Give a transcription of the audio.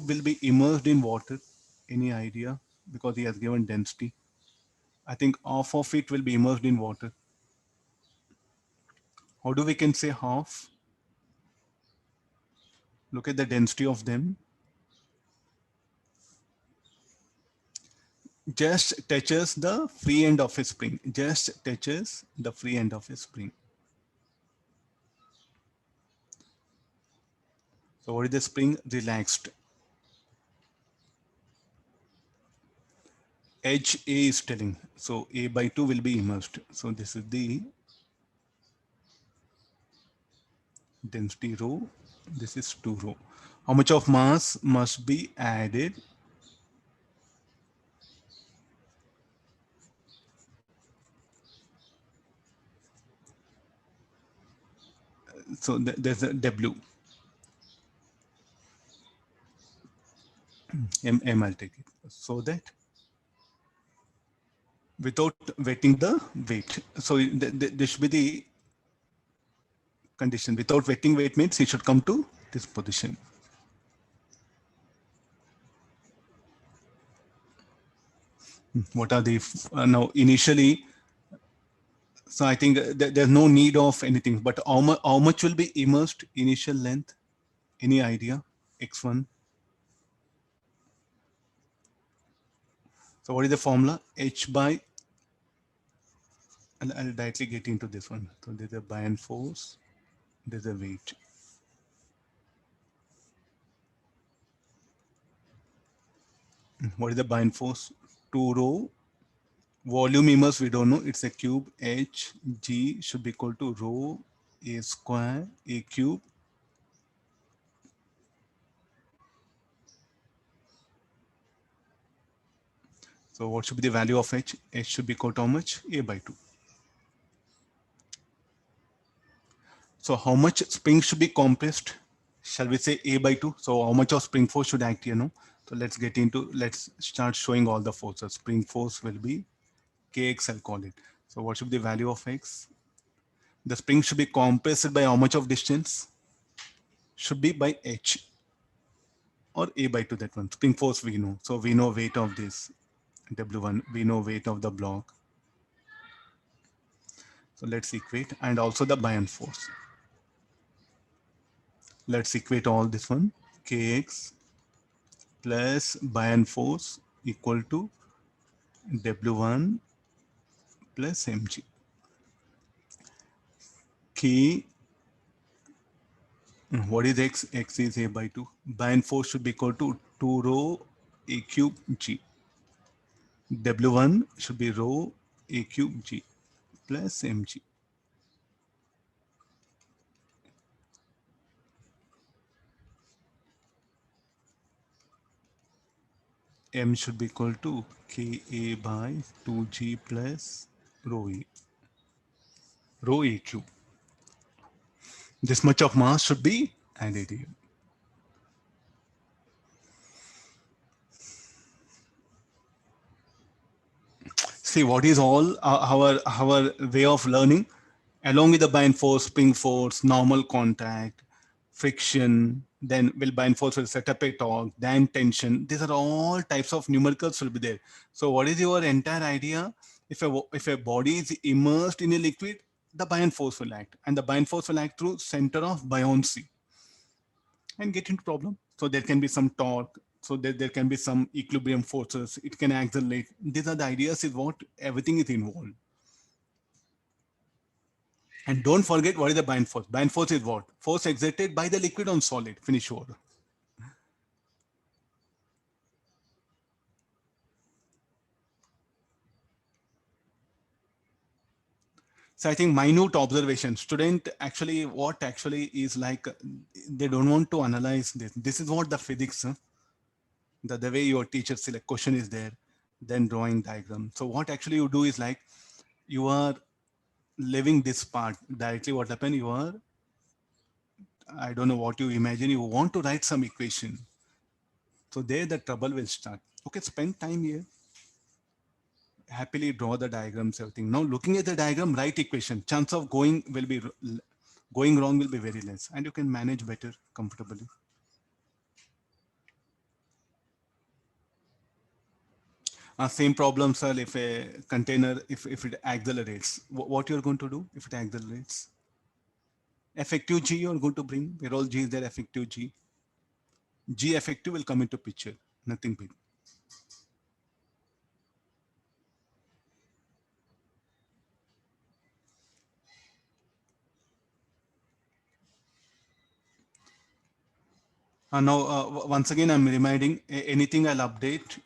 will be immersed in water? Any idea? Because he has given density. I think half of it will be immersed in water. How do we can say half? Look at the density of them. Just touches the free end of a spring. Just touches the free end of a spring. So what is the spring? Relaxed. Edge A is telling. So A by 2 will be immersed. So this is the density rho. This is 2 rho. How much of mass must be added? So there's a W. I'll take it. So that without wetting the weight. So this should be the condition. Without wetting weight means it should come to this position. What are the now initially? So I think there's no need of anything. But how much will be immersed initial length? Any idea? X1. So what is the formula? H by. And I'll directly get into this one. So there's a buoyant force. There's a weight. What is the buoyant force? 2 rho. Volume immerse, we don't know. It's a cube. H G should be equal to rho A square A cube. So what should be the value of H? H should be equal to how much? A by 2. So how much spring should be compressed? Shall we say A by 2? So how much of spring force should act here? No? So let's start showing all the forces. Spring force will be Kx, I'll call it. So what should be the value of X? The spring should be compressed by how much of distance? Should be by H or A by 2, that one. Spring force we know. So we know weight of this W1, we know weight of the block. So let's equate, and also the buoyant force. Let's equate all this one. Kx plus buoyant force equal to W1 plus mg. K, what is X? X is A by 2. Buoyant force should be equal to 2 rho A cube G. W1 should be rho A cube G plus mg. M should be equal to Ka by 2G plus rho E. Rho A cube. This much of mass should be added here. See what is all our way of learning, along with the buoyant force, spring force, normal contact, friction, then buoyant force will set up a torque, then tension. These are all types of numericals will be there. So what is your entire idea? If a body is immersed in a liquid, the buoyant force will act, and the buoyant force will act through center of buoyancy and get into problem. So there can be some torque. So there can be some equilibrium forces. It can accelerate. These are the ideas is what everything is involved. And don't forget what is the buoyant force. Buoyant force is what? Force exerted by the liquid on solid. Finish over. So I think minute observation. Student actually what actually is like they don't want to analyze this. This is what the physics. The way your teacher select question is there, then drawing diagram. So what actually you do is like you are living this part directly. What happened? You are, I don't know what you imagine. You want to write some equation. So there the trouble will start. Okay, spend time here. Happily draw the diagrams, everything. Now looking at the diagram, write equation. Chance of going wrong will be very less, and you can manage better comfortably. Same problem, sir. If a container, if it accelerates, what you're going to do if it accelerates? Effective G you're going to bring. Where all G is there, effective G. G effective will come into picture. Nothing big. Now, once again, I'm reminding anything I'll update.